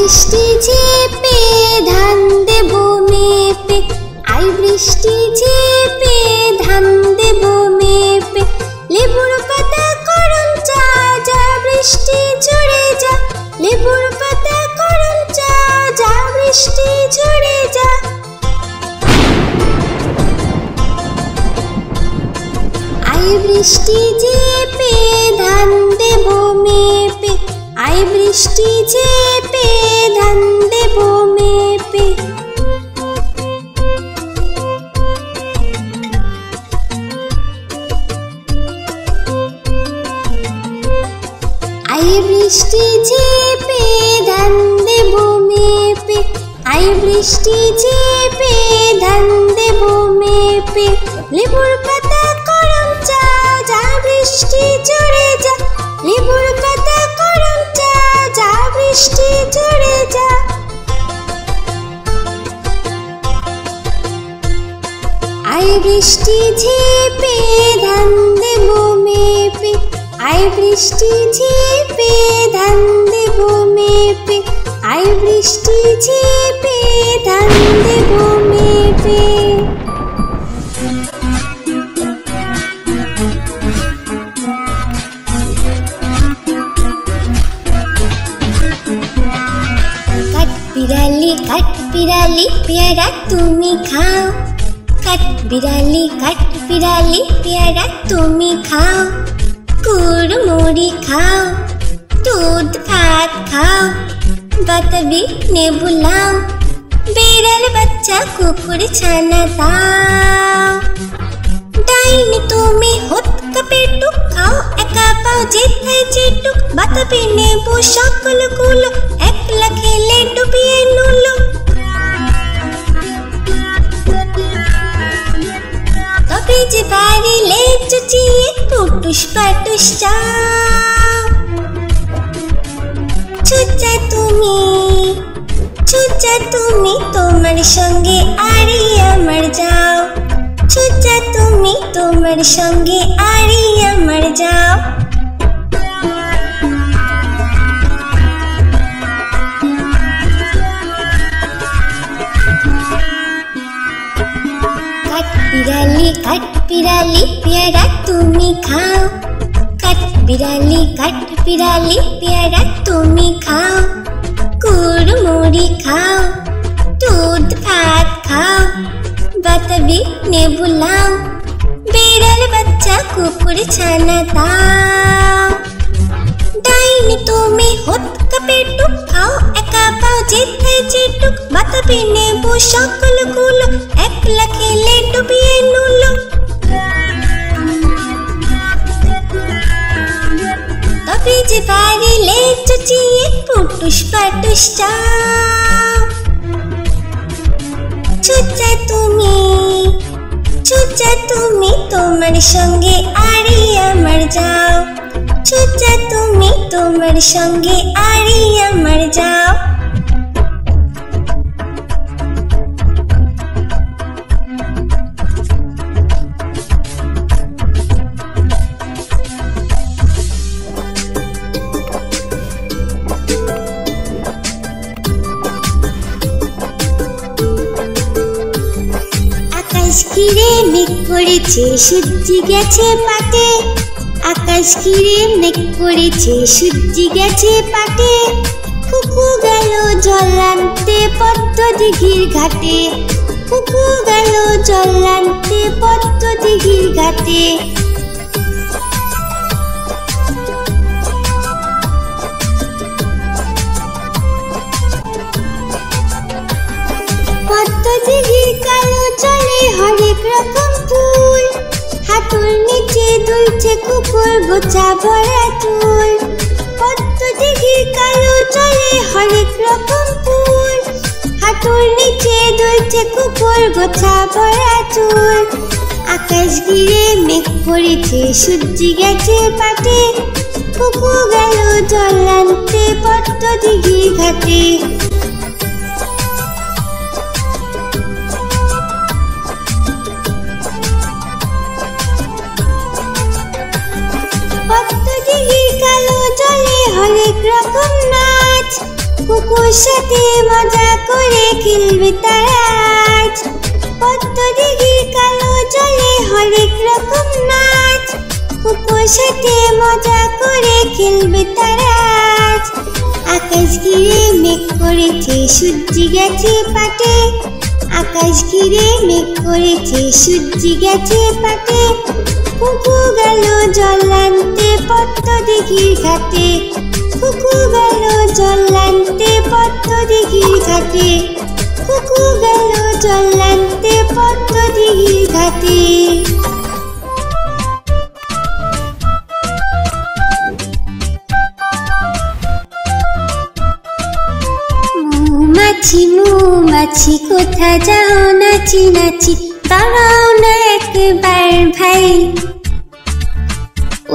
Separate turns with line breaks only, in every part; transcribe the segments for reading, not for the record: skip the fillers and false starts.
বৃষ্টি ঝেপে ধান দেব মেপে, আই বৃষ্টি ঝেপে ধান দেব মেপে, লেবুর পাতা করম চা, যা বৃষ্টি ঝরে যা, লেবুর পাতা করম চা, যা বৃষ্টি ঝরে যা। আই বৃষ্টি ঝেপে ধান দেব মেপে, আই বৃষ্টি ঝেপে ধান দেব মেপে। আই বৃষ্টি ঝেপে ধান দেব মেপে, আই বৃষ্টি ঝেপে ধান দেব মেপে, লেবুর পাতা করম চা, যা বৃষ্টি ঝরে যা, লেবুর পাতা করম চা, যা বৃষ্টি ঝরে যা। আই বৃষ্টি ঝেপে ধান দেব মেপে, আই বৃষ্টি ঝেপে ধান দেব মেপে, আই বৃষ্টি ঝেপে ধান দেব মেপে। কাঠবিড়ালি পেয়ারা তুমি খাও, কাঠবিড়ালি পেয়ারা তুমি খাও, কুড়মুড়ি খাও, দুধ ভাত খাও, বাতাবি নেবু লাও, বিড়াল বাচ্চা কুকুর ছানা দাও। ডাইনি তুমি হতকা পেটুক খাও, একা পাও যেথায় যেটুক, বাতাবি নেবু সকলগুলো একলা খেলে ডুবিয়ে নুলো। তবে যে বাড়িলে চুচিয়ে পুটুস পাটুস চাও। ছুচা তুমি তোমার সঙ্গে আরি আমার যাও, ছুচা তুমি তোমার সঙ্গে আরি আমার যাও। কাঠবিড়ালি পেয়ারা তুমি খাও, কাঠবিড়ালি পেয়ারা তুমি খাও, কুড়মুড়ি খাও, দুধ ভাত খাও, বাতাবি নেবু লাও, বিড়াল বাচ্চা কুকুর ছানা দাও। ডাইনি তুমি হতকা পেটুক খাও, একা পাও যেথায় যেটুক, বাতাবি নেবু সকলগুলো একলা খেলে ডুবিয়ে নুলো। তবে যে বাড়িলে চুচিয়ে পুটুস পাটুস চাও। ছুচা তুমি তোমার সঙ্গে আরি আমার যাও, ছুচা তুমি তোমার সঙ্গে আরি আমার যাও। আকাশ ঘিরে মেঘ করেছে সূর্য গেছে পাটে, আকাশ ঘিরে মেঘ করেছে সূর্য গেছে পাটে, কুকু গেল জল আনতে পদ্ম দিঘির ঘাটে, কুকু গেল জল আনতে পদ্ম দিঘির ঘাটে। পদ্ম দিঘির কালো জলে হরেক রকম ফুল, হাঁটুর নিচে দুলছে কুকুর গোছা ভরা চুল। পদ্ম দিঘির কালো জলে হরেক রকম ফুল, হাঁটুর নিচে দুলছে কুকুর গোছা ভরা চুল। আকাশ ঘিরে মেঘ পড়েছে সূর্য গেছে পাটে, কুকু গেল জল আনতে পদ্ম দিঘির ঘাটে। পদ্ম দিঘির কালো জলে হরেক রকম নাচ, কুকুর সাথে মজা করে খেলবে তারা আজ। পদ্ম দিঘির কালো জলে হরেক রকম নাচ, কুকুর সাথে মজা করে খেলবে তারা আজ। আকাশ ঘিরে মেঘ করেছে সূর্যি গেছে পাটে, আকাশ ঘিরে মেঘ করেছে সূর্যি গেছে পাটে। কুকু গেল জল আনতে পদ্ম দিঘির ঘাটে, কুকু গেল জল আনতে পদ্ম দিঘির ঘাটে, কুকু গেল জল আনতে পদ্ম দিঘির ঘাটে। মৌমাছি মৌমাছি কোথা যাও নাচি নাচি, দাঁড়াও না একবার ভাই।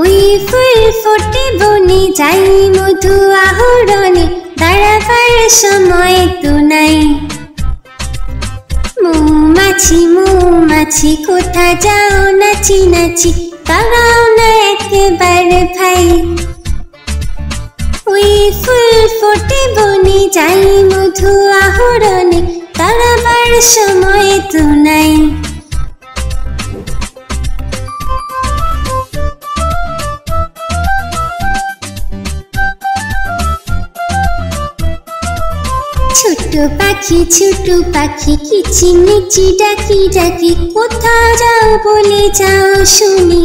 ওই ফুল ফোটে বনে যাই মধু আহরণে, দাঁড়াবার সময় তো নাই। মৌমাছি মৌমাছি কোথা যাও নাচি নাচি, দাঁড়াও না একবার ভাই। ওই ফুল ফোটে বনে যাই মধু আহরণে, দাঁড়াবার সময় তো নাই। ছোট পাখি কিচিমিচি ডাকি ডাকি, কোথাও যাও বলে যাও শুনি।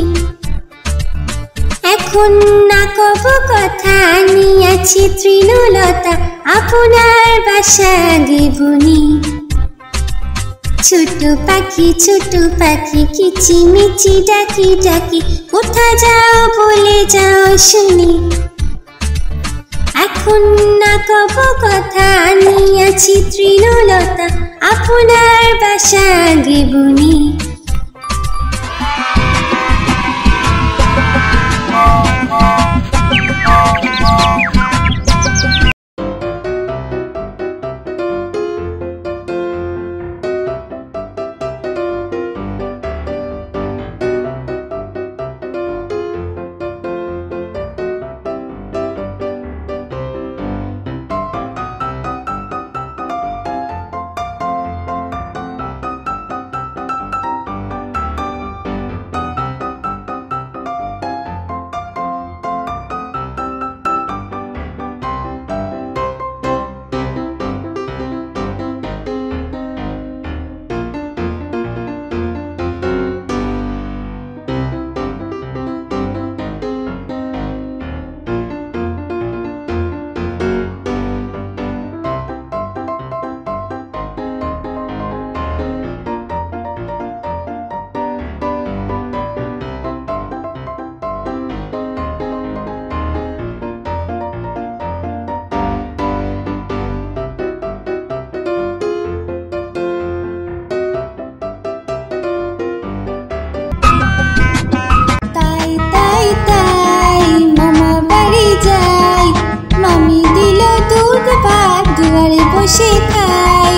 এখন না কব কথা আনিয়াছি তৃণলতা, আপনার বাসা আগে বুনি। ছোট পাখি কিচিমিচি ডাকি ডাকি, কোথা যাও বলে যাও শুনি। এখন না কব কথা আনিয়াছি তৃণলতা, আপনার বাসা আগে বুনি। বসে খাই।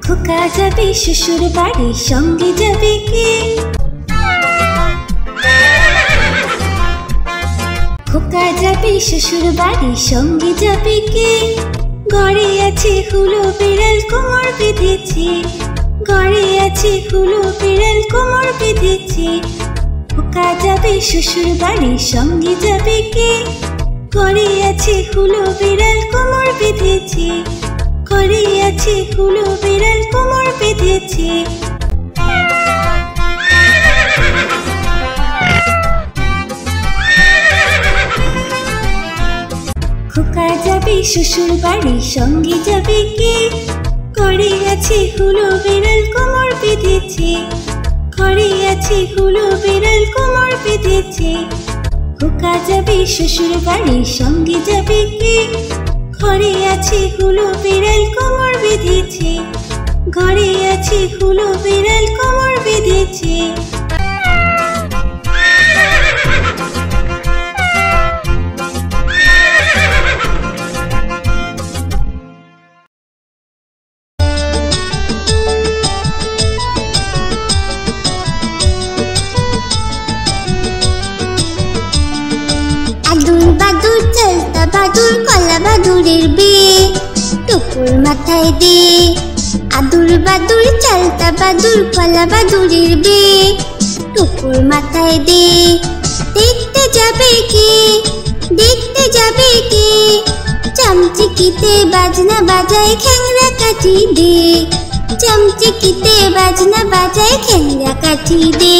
খোকা যাবে শ্বশুর বাড়ি, সঙ্গে যাবে কে? খোকা যাবে শ্বশুর বাড়ি, সঙ্গে যাবে কে? ঘরে আছে হুলো বিড়াল কোমর বেঁধেছে, ঘরে আছে হুলো বিড়াল কোমর বেঁধেছে। খোকা যাবে শ্বশুর বাড়ি, সঙ্গে যাবে কে? ঘরে আছে হুলো বিড়াল কোমর বেঁধেছে, ঘরে আছে হুলো বিড়াল কোমর বেঁধেছে। খোকা যাবে শ্বশুর বাড়ি, সঙ্গে যাবে কে? ঘরে আছে হুলো বিড়াল কোমর বেঁধেছে, ঘরে আছে হুলো বিড়াল কোমর বেঁধেছে। খোকা যাবে শ্বশুর বাড়ি, সঙ্গে যাবে কে? ঘরে আছে হুলো বিড়াল কোমর বেঁধেছে, ঘরে আছে হুলো বিড়াল কোমর বেঁধেছে। টুকুর মাথায় দে আদুর বাদুর চালতা বাদুর কলা বাদুরের বে টুকুর মাথায় দে দেখতে যাবে কে দেখতে যাবে কে চমচিকিতে বাজনা বাজায় খ্যাংরা কাঠি দে চমচিকিতে বাজনা বাজায় খ্যাংরা কাঠি দে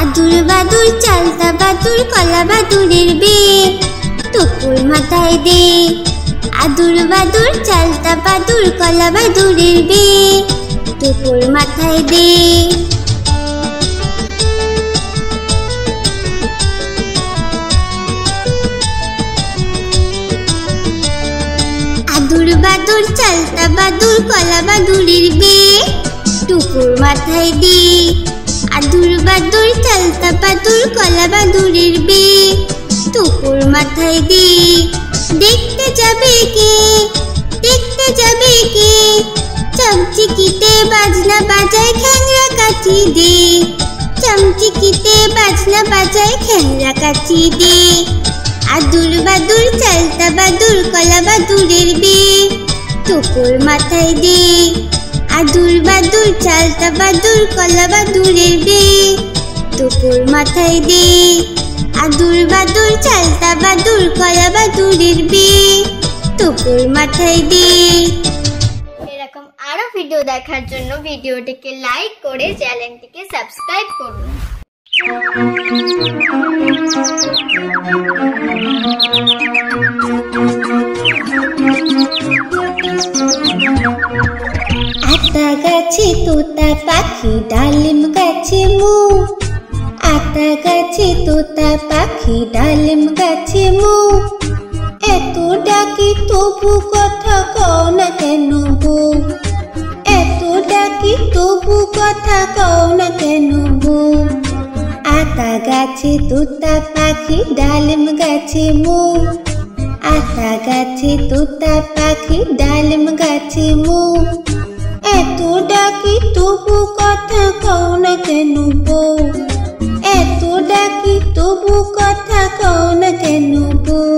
আদুর বাদুর চালতা বাদুর কলা বাদুরের বে টুকুর মাথায় দে আদুর বাদুর চালতা বাদুর কলা বাদুরের বে টুকুর মাথায় দে আদুর বাদুর চালতা বাদুর কলা বাদুরের বে টুকুর মাথায় দে আদুর বাদুর চালতা বাদুর কলা বাদুরের বে টুকুর মাথায় দে দেখতে যাবে কে দেখতে যাবে কে চমচিকিতে বাজনা বাজায় খ্যাংরা কাঠি দে চমচিকিতে বাজনা বাজায় খ্যাংরা কাঠি দে আদুর বাদুর চালতা বাদুর কলা বাদুরের বে টুকুর মাথায় দে আদুর বাদুর চালতা বাদুর কলা বাদুরের বে টুকুর মাথায় দে আদুর বাদুর চালতা বাদুর কলা বাদুরের বে টুকুর মাথায় দে এরকম আরো ভিডিও দেখার জন্য ভিডিওটিকে লাইক করে চ্যানেলটিকে সাবস্ক্রাইব করুন। আতা গাছে তোতা পাখি ডালিম গাছে মু আতা গাছে তোতা পাখি ডালিম গাছে মু এত ডাকি তবু কথা কও না কেন বউ এত ডাকি তবু কথা কও না কেন বউ আতা গাছে তোতা পাখি ডালিম গাছে মু আতা গাছে তোতা পাখি ডালিম গাছে মু এত ডাকি তবু কথা কও না কেন বউ এত ডাকি তবু কথা কও না কেন বউ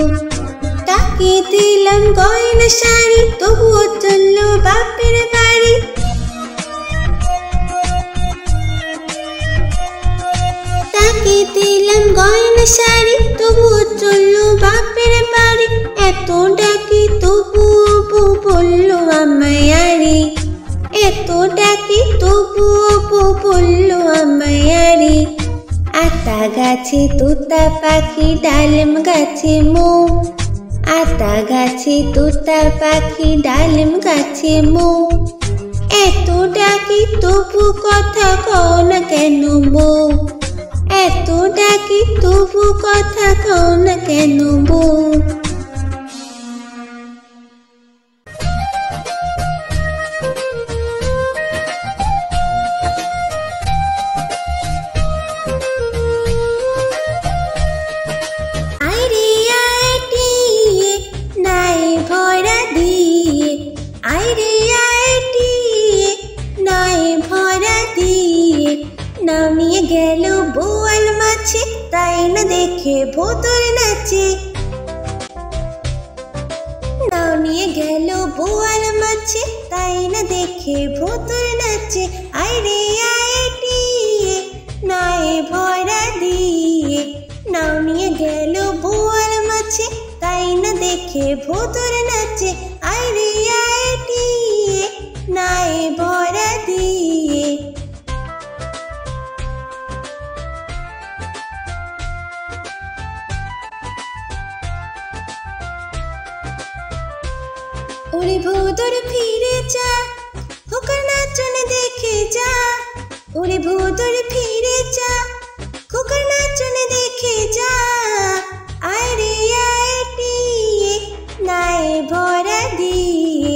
তাকে দিলাম গয়না শাড়ি তবুও চললো বাপের বাড়ি তাকে দিলাম গয়না শাড়ি তবুও চললো বাপের বাড়ি এত ডাকি তবুও বউ বললো আমায় আরে এত ডাকি তবুও বউ বললো আমায় আরে আতা গাছে তোতা পাখি ডালিম গাছে মু আতা গাছে তোতা পাখি ডালিম গাছে মু এত ডাকি তবু কথা কও না কেন বউ এত ডাকি তবু কথা কও না কেন বউ নামিয়ে গেল বোয়াল মাছে তাই না দেখে ভোতর নাচে নামিয়ে গেল বোয়াল মাছে তাই না দেখে ভোতর নাচে আইরে আইটি নাই ভরা দিয়ে নামিয়ে গেল বোয়াল মাছে তাই না দেখে ভোতর নাচে আইরে আইটি নাই ভরা দিয়ে ওরে ভোদর ফিরে যা খোকার নাচন দেখে যা ওরে ভোদর ফিরে যা খোকার নাচন দেখে যা আইরে আইটি নাই ভরা দিয়ে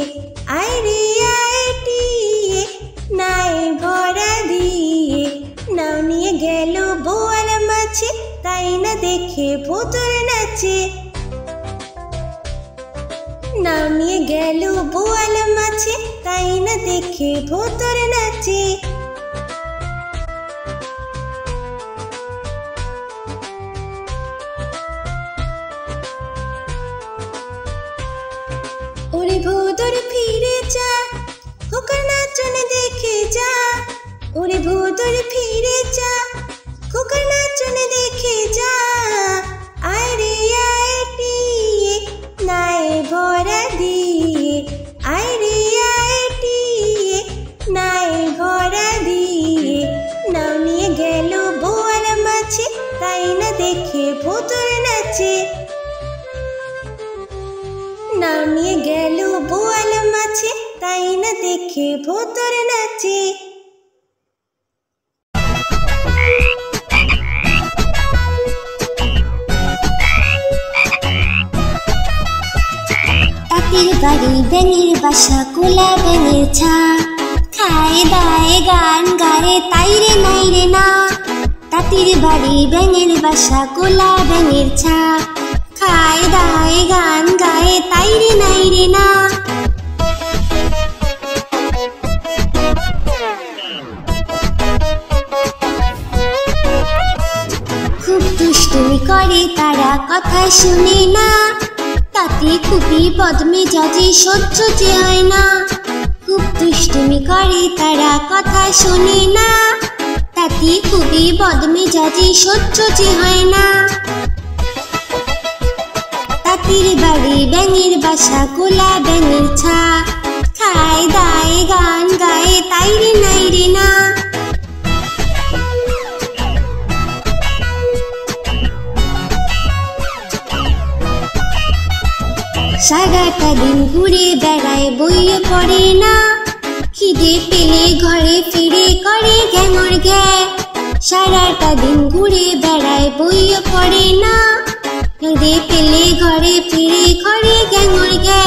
আইরে আইটি নাই ভরা দিয়ে নাও নিয়ে গেল বোয়াল মাছে তাই না দেখে ভোদর নাচে নামিয়ে গেল বোয়াল মাছে তাই না দেখে ভোতর নাচে ওরে ভোতর ওরে ভোদর ফিরে যা, খোকার নাচনে দেখে যা। আয় রে আয় টিয়ে নাই ভরা দিয়ে, আয় রে আয় টিয়ে নাই ভরা দিয়ে। নাও নিয়ে গেল বোয়াল মাছে, তাই না দেখে ভোদর নাচে। নাও নিয়ে গেল বোয়াল মাছে, তাই না দেখে ভোদর নাচে। তাঁতির বাড়ি ব্যাঙের বাসা, কোলা ব্যাঙের ছা। খায় দায় গান গায়ে, তাই রে নাই রে না। তাঁতির বাড়ি ব্যাঙের বাসা, কোলা ব্যাঙের ছা। খায় দায় গান গায়ে, তাই রে নাই রে না। খুব দুষ্টুমি করে তারা, কথা শুনে না। তাতে খুবই বদমেজাজি, সহ্য যে হয় না। খুব দুষ্টুমি করে তারা, কথা শোনে না। তাতে খুবই বদমেজাজি, সহ্য যে হয় না। তাঁতির বাড়ি ব্যাঙের বাসা, কোলা ব্যাঙের ছা। খায় দায় গান গায়ে, তাই রে নাই রে না। সারাটা দিন ঘুরে বেড়ায়, বইয়ে পড়ে না। খিদে পেলে ঘরে ফিরে করে ঘ্যাঙর ঘ্যা। সারাটা দিন ঘুরে বেড়ায়, বইয়ে পড়ে না। খিদে পেলে ঘরে ফিরে করে ঘ্যাঙর ঘ্যা।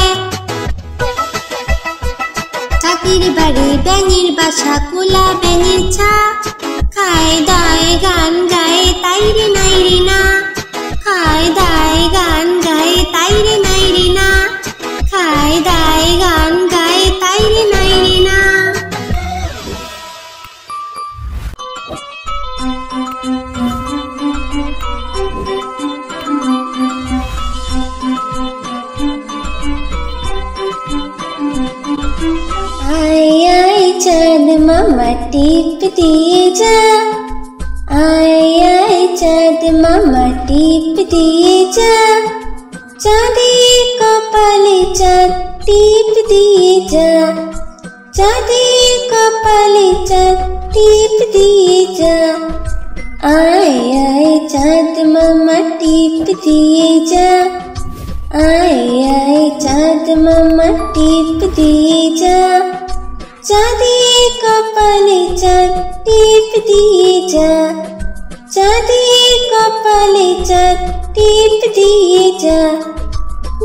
তাঁতির বাড়ি ব্যাঙের বাসা, কোলা ব্যাঙের ছা। খায় দায় গান গায়ে, তাই রে নাই রে না। খায় দায় গান গায়ে, তাই রে নাই রে না। খায় দায় গান গায়ে, তাই রে নাই রে না। আয় আয় চাঁদ মামা টিপ দিয়ে যা। আয় আয় চাঁদ মামা টিপ দিয়ে যা। চাঁদের কপালে চাঁদ টিপ দিয়ে যা। চাঁদের কপালে চাঁদ টিপ দিয়ে যা। আয় আয় চাঁদ মামা টিপ দিয়ে যা। আয় আয় চাঁদ মামা টিপ দিয়ে যা। চাঁদের কপালে চাঁদ টিপ দিয়ে যা। চাঁদের কপালে চাঁদ টিপ দিয়ে যা।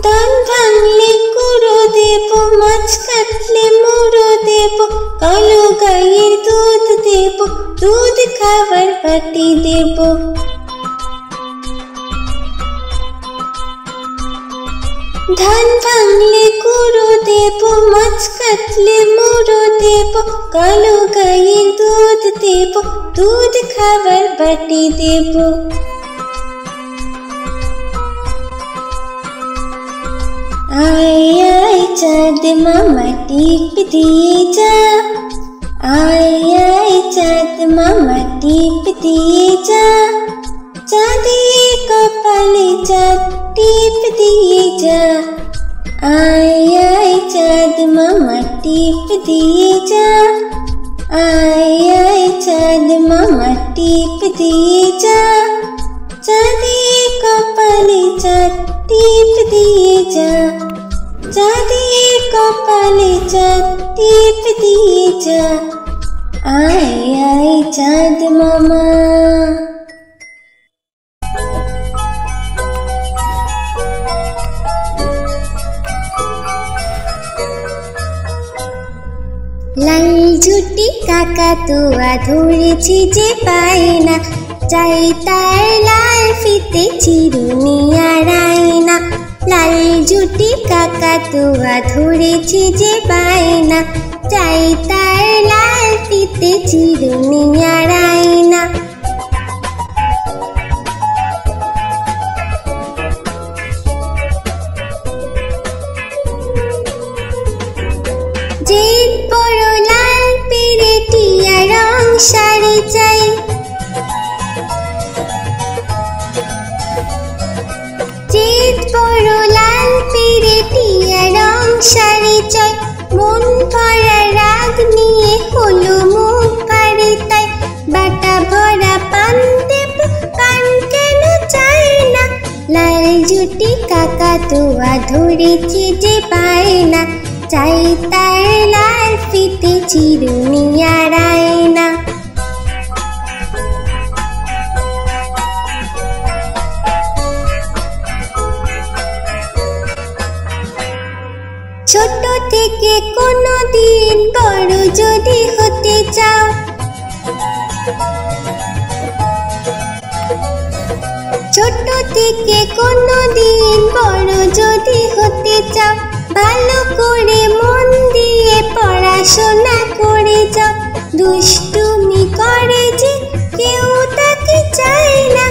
ধান ভাঙলে কুড়ো দেব, মাছ কাটলে মুড়ো দেব। কালো গাইয়ের দুধ দেব, দুধ খাবার বাটি দেব। ধান ভাঙলে কুড়ো দেব, মাছ কাটলে মুড়ো দেব। কালো গাইয়ের দুধ দেব, দুধ খাবার বাটি দেব। আয় আয় চাঁদ মামা টিপ দিয়ে যা। আয় আয় চাঁদ মামা টিপ দিয়ে যা। চাঁদের কপালে চাঁদ টিপ দিয়ে যা। আয় আয় চাঁদ মামা টিপ দিয়ে যা। আয় আয় চাঁদ মামা টিপ দিয়ে যা। চাঁদের কপালে চাঁদ টিপ দিয়ে যা। চাঁদের কপালে চাঁদ টিপ দিয়ে যা। আয় আয় চাঁদ মামা। লাল ঝুটি কাকাতুয়া ধরেছি যে পায় না। চাই তার লাল ফিতে চিরুনি আর আয়না। লাল ঝুটি কাকাতুয়া ধরেছি যে পায় না। চাই তার লাল ফিতে চিরুনি আর আয়না। যে বড় লাল পেরেটিয়া রং শাড়ি চাই। চিত বড় লাল পেরে টিয়া রং শাড়ি চাই। মন ভরা রাগ নিয়ে হলো মুখ ভারী তাই। বাটা ভরা পান দেব পান কেন চাই না। লাল জুটি কাকাতুয়া ধরেছে যে পায় না। চাই তার লাল ফিতে চিরুনি আর আয়না। ছোট থেকে কোনো দিন বড় যদি হতে চাও, ছোট থেকে কোনো দিন বড় যদি হতে চাও, ভালো করে মন দিয়ে পড়াশোনা করে যাও। দুষ্টুমি করে যে কেউ তাকে চায় না।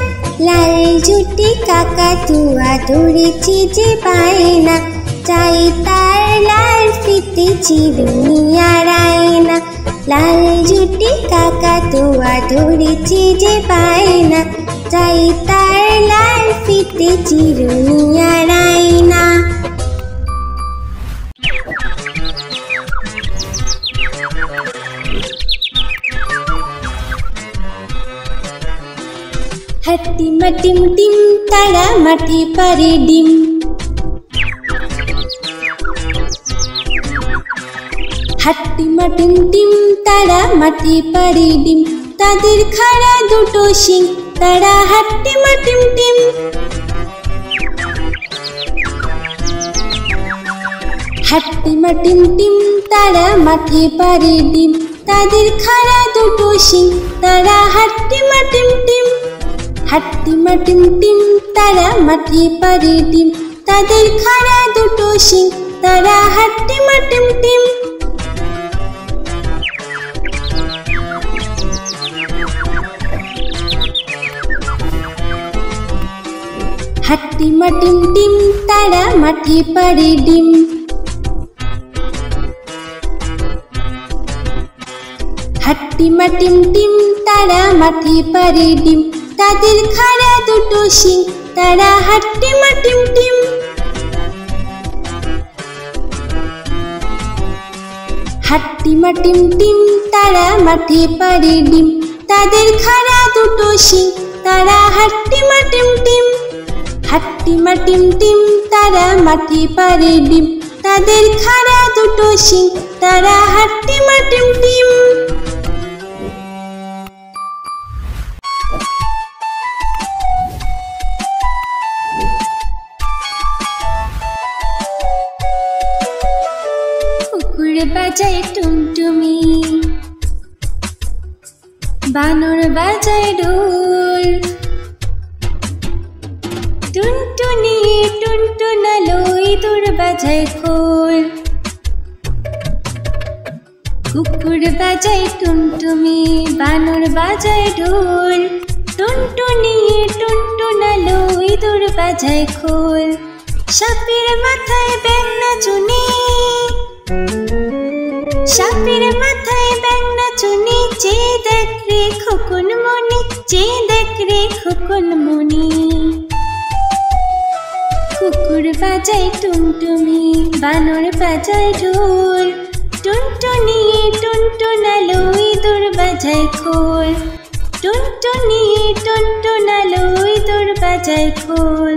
লাল জুটি কাকাতুয়া ধরেছে যে পায় না। চাই তার লাল ফিতে চিরুনি আর আয়না। লাল জুটি কাকাতুয়া ধরেছে যে পায় না। চাই তার লাল ফিতে চিরুনি আর আয়না। হাট্টি মাটিম টিম তারা মাটি পারে ডিম। হাট্টি মাটিম টিম তারা মাটি পারে ডিম। তাদের খাড়া দুটো শিং তারা হাট্টি মাটিম টিম। হাট্টি মাটিম টিম তারা মাটি পারে ডিম। তাদের খাড়া দুটো শিং তারা হাট্টি মাটিম টিম। হাট্টি মাটিম টিম তারা মাটি পারে ডিম। তাদের খাড়া দুটো শিং তারা হাট্টি মাটিম টিম। হাট্টি মাটিম টিম তারা মাটি পারে ডিম। হাট্টি মাটিম টিম তারা মাটি পারে ডিম। তাদের খাড়া দুটো শিং তারা হাট্টি মাটিম টিম। হাট্টি মাটিম টিম তারা মাটি পারে ডিম। তাদের খাড়া দুটো শিং তারা হাট্টি মাটিম টিম। হাট্টি মাটিম টিম তারা মাটি পারে ডিম। তাদের খাড়া দুটো শিং তারা হাট্টি মাটিম টিম। কুকুর বাজায় টুমটুমি, বানর বাজায় ঢোল। টুনটুনি টুনটুনালো ইঁদুর বাজায় খোল। কুকুর বাজায় টুমটুমি, বানর বাজায় ঢোল। টুনটুনি টুনটুনালো ইঁদুর বাজায় খোল। সাপের মাথায় ব্যাঙ নাচুনি, সাপের মাথায় ব্যাঙ নাচুনি। চেয়ে দেখ রে খোকন মনি, চেয়ে দেখ রে খোকন মনি। কুকুর বাজায় টুনটুমি, বানর বাজায় ঢোল। টুনটুনি টুনটুনালো ইঁদুর বাজায় খোল। টুনটুনি টুনটুনালো ইঁদুর বাজায় খোল।